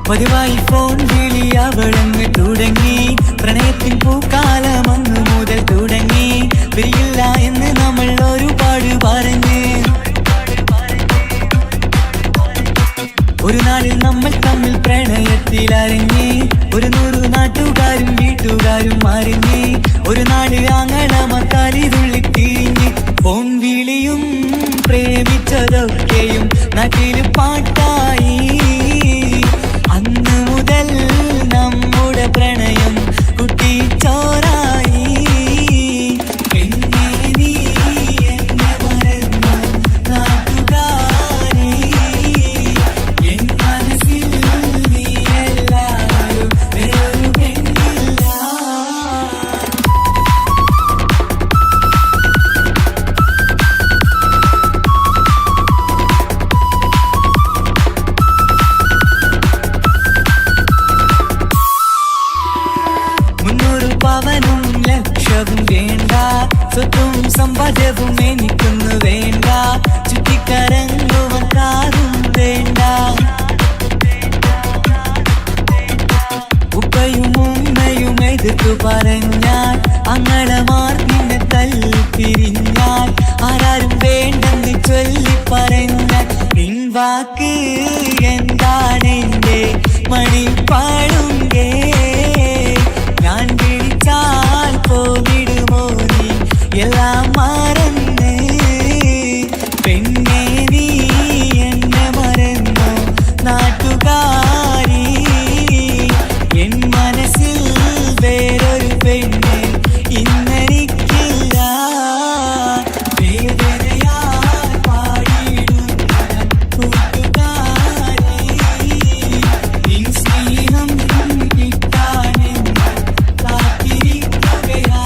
പതിവായി ഫോൺ വിളി അവളങ്ങ് തുടങ്ങി. പ്രണയത്തിൻ പൂക്കാലം അന്ന് മുതൽ തുടങ്ങി. പിരിയില്ല എന്ന് നമ്മൾ ഒരുപാട് പറഞ്ഞ് ഒരു നാളിൽ നമ്മൾ തമ്മിൽ പ്രണയത്തിൽ അറിഞ്ഞ് 100 നാട്ടുകാരും വീട്ടുകാരും അറിഞ്ഞ് ഒരു നാട് ആങ്ങളമക്കാലി തുള്ളിത്തിരിഞ്ഞ്. ഫോൺ വിളിയും പ്രേമിച്ചതൊക്കെയും നാട്ടിൽ പാട്ടായി. അന്ന് മുതൽ നമ്മുടെ പ്രണയം കുട്ടിച്ചോറായി. പെണ്ണേ നീ എന്നെ മറന്നു നാട്ടുകാരി, എൻ മനസ്സിൽ നീ എല്ലാവരും വേറൊരു പെണ്ണില്ല. പവനും ലക്ഷവും വേണ്ട, സ്വത്തും സമ്പാദ്യവും എനിക്കൊന്നു വേണ്ട, ചുറ്റിക്കറങ്ങുവാൻ കാറും വേണ്ട. ഉപ്പയും ഉമ്മയും എതിർത്തു പറഞ്ഞാൽ അങ്ങളമാർ നിന്നെ തല്ലിപ്പിരിഞ്ഞാൽ ആരാരും വേണ്ടെന്ന് ചൊല്ലി പറഞ്ഞാൽ പിൻവാക്ക് എന്താണെന്റെ മണിപ്പാടുങ്കേ. ഞാൻ വിളിച്ചാൽ പോവിടുമോ നീ എല്ലാം മറന്ന്. പെണ്ണേ നീ എന്നെ മറന്നു നാട്ടുകാരി, എൻ മനസ്സിൽ വേറൊരു പെണ്ണ് ഇന്നെനിക്കില്ല. വേദനയാൽ പാടിയിടുന്ന കൂട്ടുകാരി, നിൻ സ്നേഹം കിട്ടാനെന്ന് കാത്തിരിക്കുകയാ.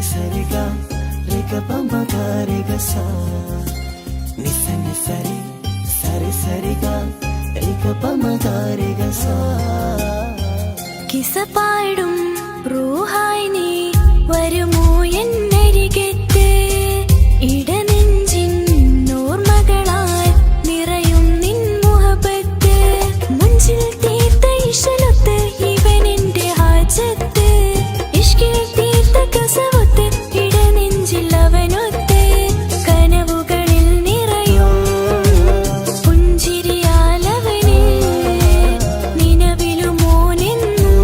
സരി ഗ രി ഗ പ മ ഗ രി ഗ സ നി സരി സരി സരി ഗ രി ഗ പ മ ഗ രി ഗ സ കിസ പാടും റൂഹായി നീ വരുമോ എന്നരികത്ത് ഇടനെഞ്ചിൻ ഓർമ്മകളാൽ നിറയും നിൻ മുഹബത്ത് മുഞ്ചിൽ തീർത്ത ഇശലൊത്ത് ഇവനെന്റെ ഹാജത്ത് ഇഷ്കിൽ തീർത്ത കസവത്ത് ഇടനെഞ്ചിൽ അവനൊത്ത് കനവുകളിൽ നിറയും പുഞ്ചിരിയാലവന് നിലവിലുമോനെന്നും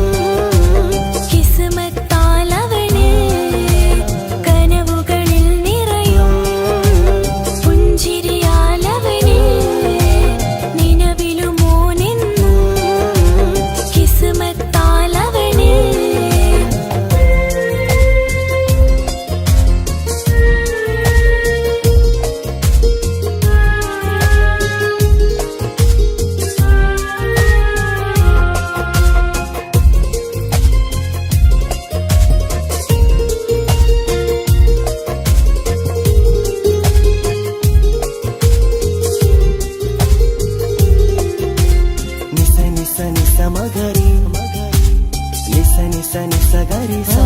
കിസ്മത്താലവന് കനവുകളിൽ നിറയും പുഞ്ചിരിയാലവന് നിലവിലുമോനെന്നും കിസ്മത്താലവന് നി സ മ ഗ രി നി സ ഗ രി സ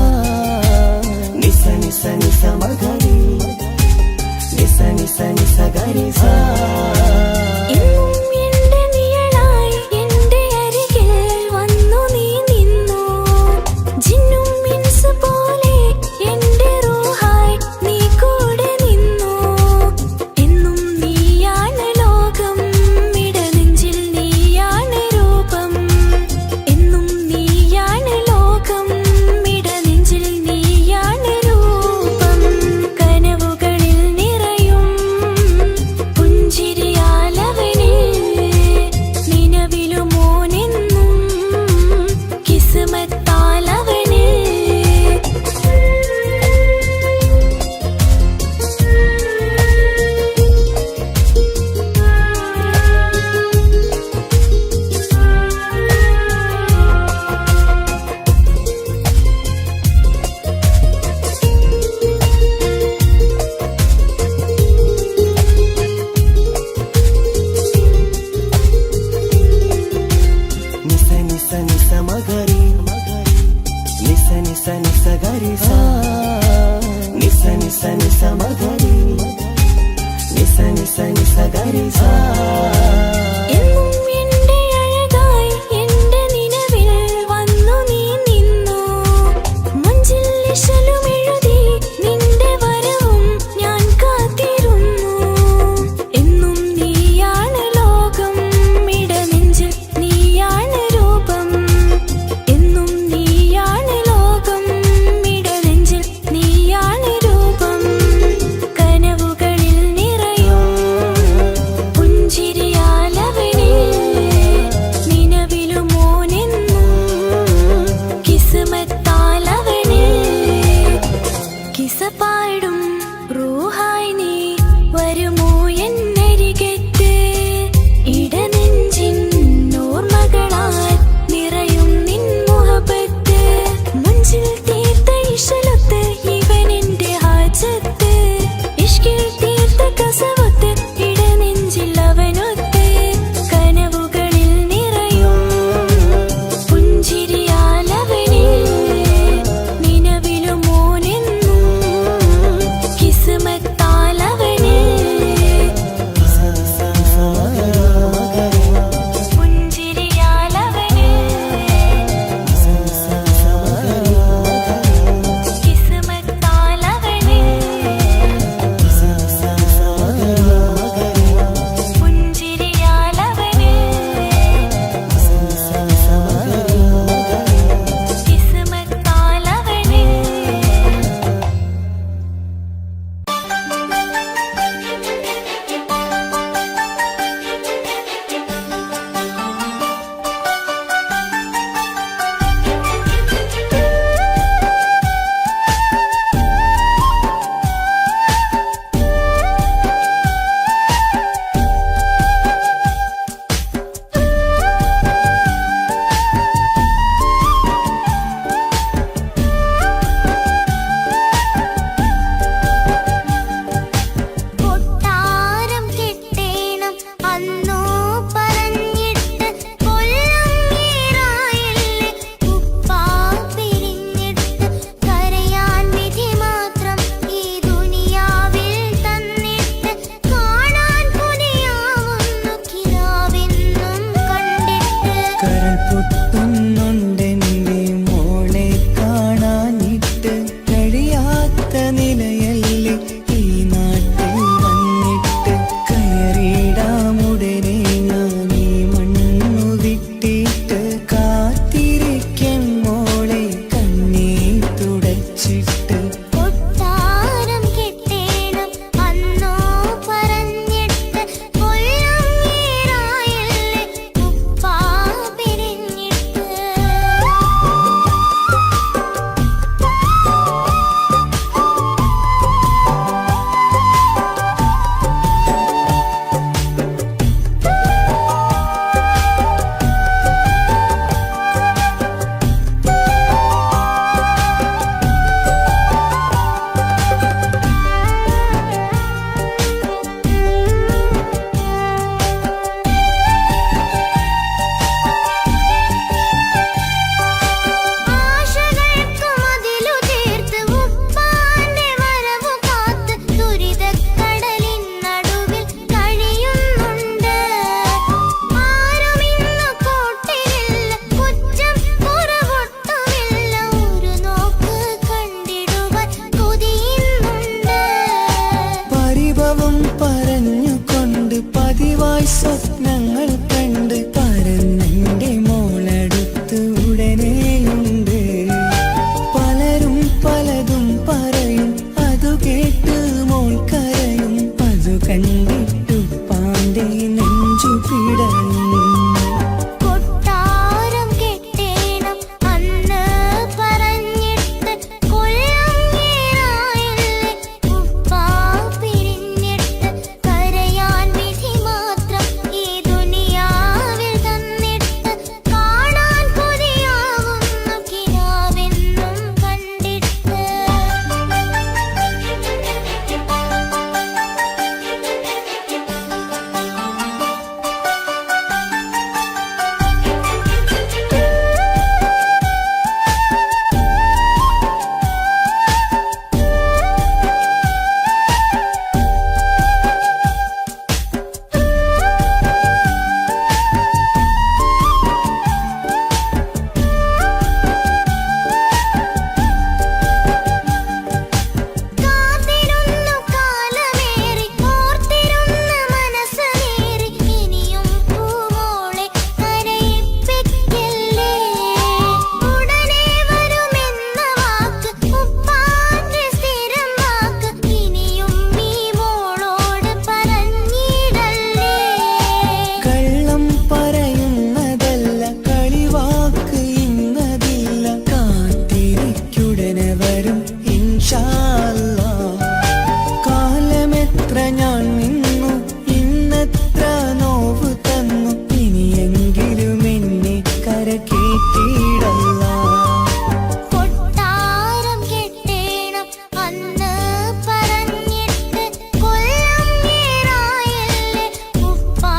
നി സ മ ഗ രി നി സ ഗ രി സ എന്നും എന്റെ നിഴലായി എന്റെ അരികിൽ വന്നു നീ നിന്നു ജിന്നും ഇൻസ് പോലെ എന്റെ റൂഹായി നീ കൂടെ നിന്നു എന്നും നീയാണ് ലോകം ഇടനെഞ്ചിൽ നീയാണ് രൂപം എന്നും നീയാണ് ലോകം ഇടനെഞ്ചിൽ നീയാണ് രൂപം കനവുകളിൽ നിറയും പുഞ്ചിരിയാലവന് നിലവിലുമോനെന്നും കിസ്മത്താലവന് നി സ മ ഗ രി നി സ ഗ രി സ നി സ മ ഗ രി നി സ ഗ രി സ എന്നും എന്റെ അഴകായി എന്റെ നിലവിൽ വന്നു നീ നിന്നു മുഞ്ചിൽ ഇശലും എഴുതി നിന്റെ വരവും ഞാൻ കാത്തിരുന്നു എന്നും നീയാണ് ലോകം ഇടനെഞ്ചിൽ നീയാണ് രൂപം എന്നും നീയാണ് ലോകം ഇടനെഞ്ചിൽ നീയാണ് രൂപം കനവുകളിൽ നിറയും പുഞ്ചിരിയാ ഇൻഷാ അല്ലാഹ്. കാലമെത്ര ഞാൻ നിന്നു, ഇന്നെത്ര നോവ് തന്നു, ഇനിയെങ്കിലും എന്നെ കരകേറ്റിടല്ല. കൊട്ടാരം കെട്ടേണം അന്ന് പറഞ്ഞിട്ട് കൊല്ലം ഏറായല്ലേ ഉപ്പാ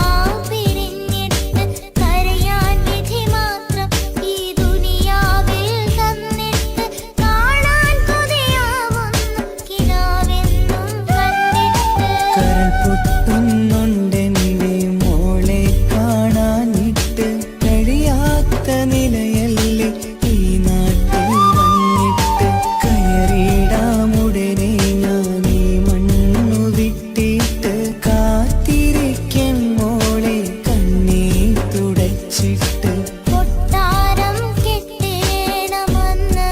പിരിഞ്ഞിട്ട്. കരയാൻ വിധി മാത്രം ഈ ദുനിയാവിൽ തന്നിട്ട് കാണാൻ കൊതിയാവുന്നു കിനാവെന്നും കണ്ടിട്ട്. കരൾ പൊട്ടുന്നുണ്ടെന്റെ മോളെ കാണാനിട്ട്, കഴിയാത്ത നിലയല്ലേ ഈ നാട്ടിൽ വന്നിട്ട്. കയറിടാമുടനെ ഞാൻ ഈ മണ്ണു വിട്ടിട്ട്, കാത്തിരിക്കാൻ മോളെ കണ്ണീർ തുടച്ചിട്ട്. കൊട്ടാരം കെട്ടേണമെന്ന്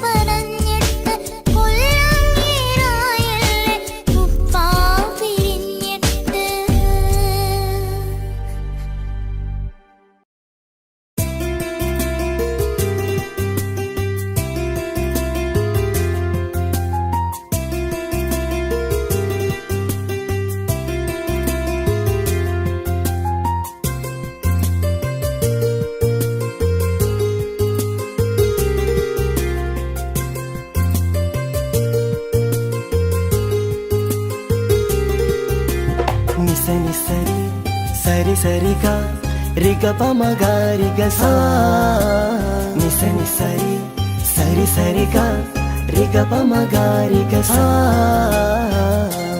പറഞ്ഞിട്ട് കൊല്ലം ഏറായല്ലേ ഉപ്പാ പിരിഞ്ഞിട്ട്. నిస నిసరి సరి సరిగా రిగ పమగారిగ సా. నిస నిసరి సరి సరిగా రిగ పమగారిగ సా.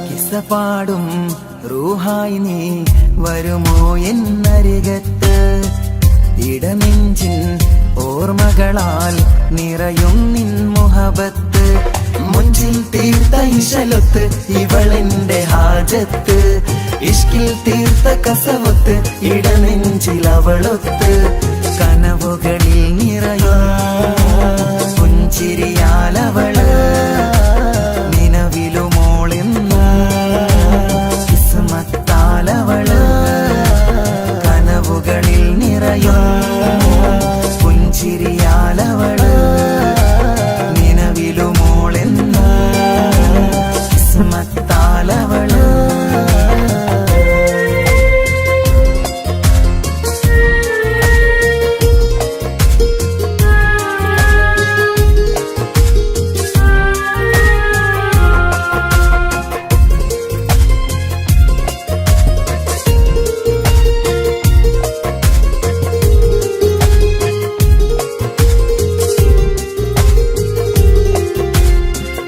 കിസ്സ പാടും റൂഹായി നീ വരുമോ എന്നരികത്ത്. ഇടനെഞ്ചിൻ ഓർമ്മകളാൽ നിറയും നിൻ മുഹബത്ത്. മുഞ്ചിൽ തീർത്ത ഇശലൊത്ത് ഇവളെന്റെ ഹാജത്ത്. ഇഷ്കിൽ തീർത്ത കസവത്ത് ഇടനെഞ്ചിൽ അവളൊത്ത്. കനവുകളിൽ നിറയും പുഞ്ചിരിയാലവള് നിലവിലുമോളെന്ന് കിസ്മത്താലവള്. കനവുകളിൽ നിറയും പുഞ്ചിരിയാലവള് നിലവിലുമോളെന്ന് കിസ്മത്താലവള്.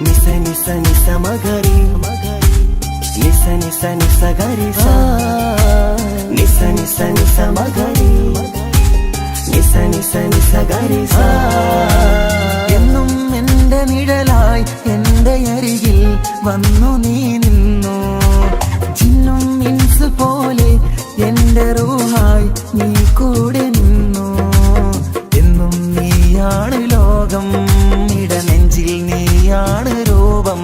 నిస నిస నిస మగరి నిస నిస నిస గరి సా. నిస నిస నిస మగరి నిస నిస నిస గరి సా. എന്നും എന്റെ നിഴലായി എന്റെ അരികിൽ വന്നു നീ നിന്നു. ജിന്നും ഇൻസ് പോലെ എന്റെ റൂഹായി നീ കൂടെ നിന്നു. എന്നും നീയാണ് ലോകം, ഇടനെഞ്ചിൽ നീയാണ് രൂപം.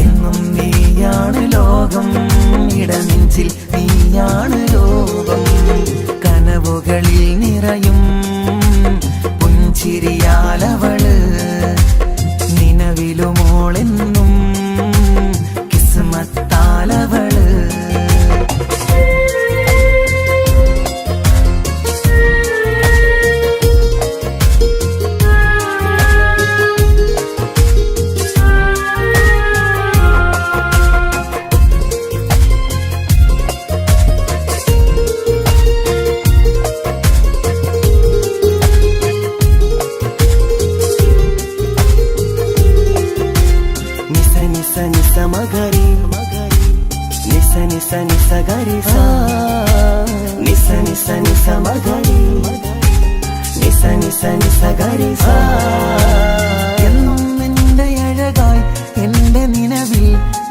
എന്നും നീയാണ് ലോകം, ഇടനെഞ്ചിൽ നീയാണ് രൂപം. കനവുകളിൽ നിറയും പുഞ്ചിരിയാലവള് നിലവിലുമോളെന്നും കിസ്മത്താലവള്. నిస నిస నిస మగరి నిస నిస నిస గరి సా. నిస నిస నిస మగరి నిస నిస നിസ ഗരി സാ. എന്നും എന്റെ അഴകായി എന്റെ നിലവിൽ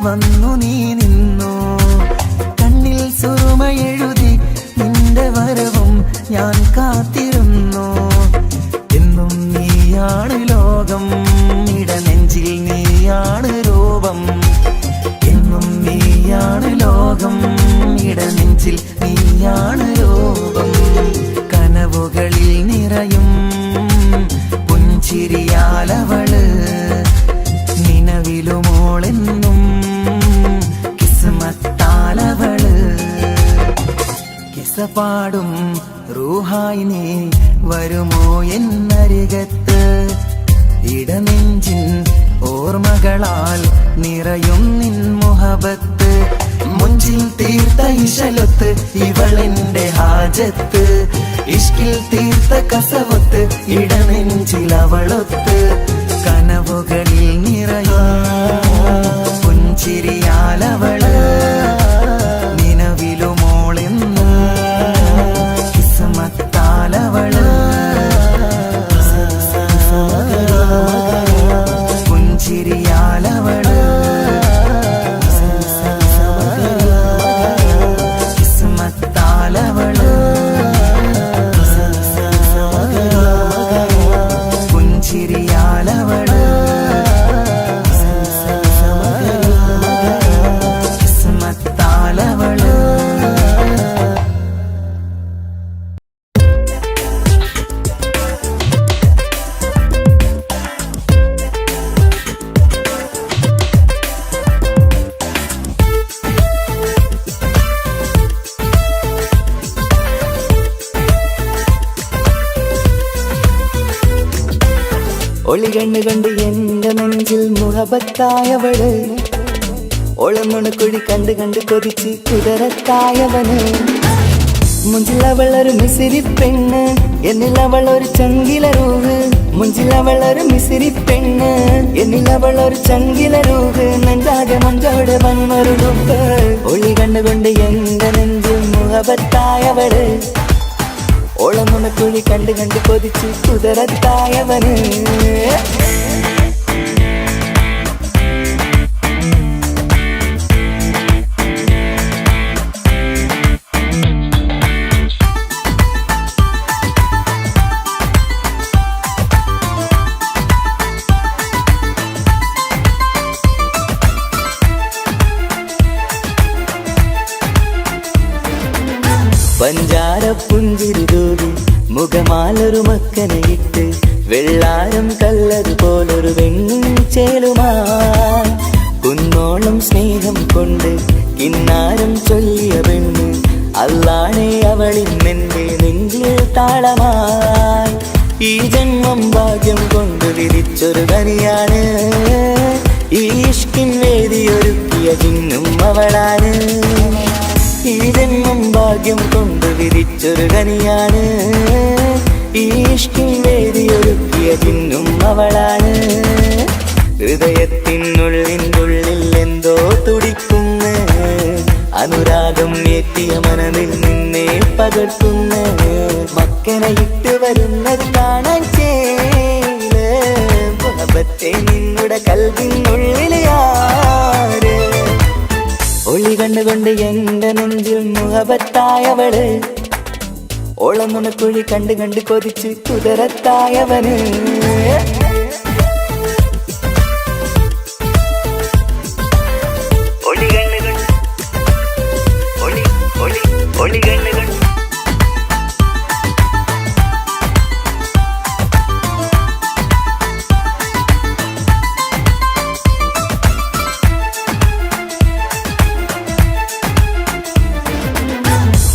വന്നു നീ നിന്നു. കണ്ണിൽ സുറുമയെഴുതി നിന്റെ വരവും ഞാൻ കാത്തിരുന്നു. എന്നും നീയാണ് ലോകം, ഇടനെഞ്ചിൽ നീയാണ് രൂപം. എന്നും നീയാണ് ലോകം, ഇടനെഞ്ചിൽ നീയാണ് രൂപം. കനവുകളിൽ നിറയും പുഞ്ചിരിയാലവള് പാടും റൂഹായി നീ വരുമോ എന്നരികത്ത് ഇടനെഞ്ചിൻ ഓർമ്മകളാൽ നിറയും നിൻ മുഹബത്ത് മുഞ്ചിൽ തീർത്ത ഇശലൊത്ത് ഇവളെന്റെ ഹാജത്ത് ഇഷ്കിൽ തീർത്ത കസവത്ത് ഇടനെഞ്ചിൽ അവളൊത്ത് കനവുകളിൽ നിറയും പുഞ്ചിരിയാലവള് നിലവിലുമോളെന്ന് കിസ്മത്താലവള് പുഞ്ചിരിയാലവള് കിസ്മത്താലവള് പുഞ്ചിരിയാലവള് കിസ്മത്താലവള് ഒളികണ്ണ് കണ്ട് എന്റെ നെഞ്ചിൽ മുഹബത്തായവള് ഒളമുണക്കുഴി കണ്ട് കണ്ട് കൊതിച്ച് കുതിരത്തായവന് മുഞ്ചിലവളൊരു മിസിരി പെണ്ണ് എന്നിലവളൊരു ചങ്കിലരൂഹ് മുഞ്ചിലവളൊരു മിസിരി പെണ്ണ് എന്നിലവളൊരു ചങ്കിലരൂഹ് നെഞ്ചാകെ മഞ്ചോട് വന്നൊരു ഡുബ് ഒളി കണ്ടുകൊണ്ട് എന്റെ നെഞ്ചിൽ മുഹബത്തായവള് ഓളമുണക്കുഴി കണ്ട് കണ്ട് കൊതിച്ച് കുതിരത്തായവന് പഞ്ചാര പുഞ്ചിരി തൂകി മുഖമാലൊരു മക്കനയിട്ട് വെള്ളാരം കല്ലതുപോലൊരു വെണ്ണും ചേലുമായി കുന്നോളം സ്നേഹം കൊണ്ട് കിന്നാരം ചൊല്ലിയ പെണ്ണ് അല്ലാണേ അവളിന്നെന്റെ നെഞ്ചിൽ താളമായി ഈ ജന്മം ഭാഗ്യം കൊണ്ട് വിരിച്ചൊരു കനിയാണ് ഈ ഇഷ്കിൻ വേദിയൊരുക്കിയ ജിന്നും അവളാണ് ഈ ജന്മം ഭാഗ്യം കൊണ്ട് വിരിച്ചൊരു കനിയാണ് ഈ ഇഷ്കിൻ വേദിയൊരുക്കിയ ജിന്നും അവളാണ് ഹൃദയത്തിനുള്ളിനുള്ളിൽ എന്തോ തുടിക്കുന്ന അനുരാഗം ഏറ്റിയ മനതിൽ നിന്നെ പകർത്തുന്ന മക്കനെ ഇട്ട് വരുന്നത് കാണാൻ ചേല് മുഹബത്തെ നിന്നുടെ കൽവിനുള്ളിൽ ആര് ഒളി കണ്ടുകൊണ്ട് എന്റെ നെഞ്ചിൽ മുഹബത്തായവള് ഓളമുണക്കുഴി കണ്ട് കണ്ട് കൊതിച്ച് കുതിരത്തായവന്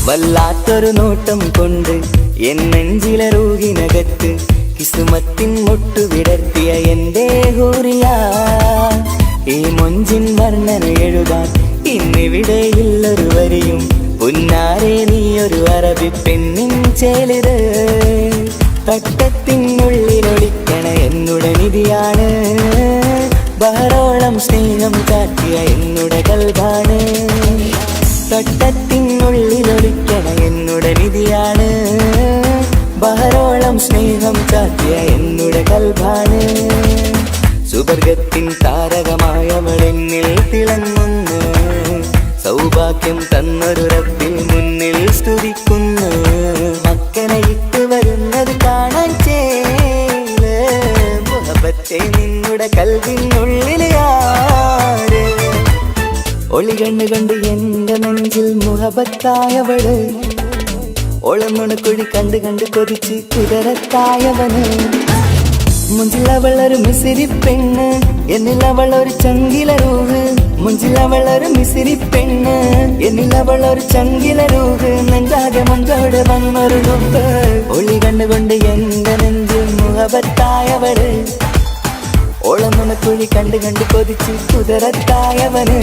വല്ലാത്തൊരു നോട്ടം കൊണ്ട് എൻ നെഞ്ചിലെ റൂഹിനകത്ത് കിസുമത്തിൻ മുട്ടു വിടർത്തിയ എന്റെ ഹൂറിയ ഈ മൊഞ്ചിൻ വർണ്ണന എഴുതാൻ ഇന്നിവിടെയുള്ളൊരു വരിയും പുന്നാരെ നീയൊരു അറബി പെണ്ണിൻ ചേലിത് തട്ടത്തിനുള്ളിലൊളിക്കണ എന്നുടെ നിധിയാണ് ബഹറോളം സ്നേഹം കാട്ടിയ എന്നുടെ കൽബാണ് തട്ടത്തിനുള്ളിലൊളിക്കണ എന്നുടെ നിധിയാണ് ബഹറോളം സ്നേഹം കാട്ടിയ എന്നുടെ കൽബാണ് സുവർഗത്തിൻ താരകമായവളെന്നിൽ തിളങ്ങുന്നു സൗഭാഗ്യം തന്നൊരു റബ്ബിൽ മുന്നിൽ സ്തുതിക്കുന്നു മക്കനെ ഇട്ട് വരുന്നത് കാണാൻ ചേല് മുഹബത്തെ നിന്നുടെ കൽവിനുള്ളിൽ ആര് ഒളി കണ്ണു കണ്ട് എന്റെ നെഞ്ചിൽ മുഹബത്തായവള് ഓളമുണക്കുഴി കണ്ട് കണ്ട് കൊതിച്ച് കുതിരത്തായവന് മുഞ്ചിലവളൊരു മിസിരി പെണ്ണ് എന്നിലവളൊരു ചങ്കിലരൂഹ് മുഞ്ചിലവളൊരു മിസിരി പെണ്ണ് എന്നിലവളൊരു ചങ്കില രൂപ് നെഞ്ചാകെ മഞ്ചോട് വന്നൊരു രൂപ് ഒളി കണ്ടുകൊണ്ട് എന്റെ നെഞ്ചു മുഖപത്തായവള് ഓളമുണക്കുഴി കണ്ടു കണ്ടു കൊതിച്ച് കുതിരത്തായവന്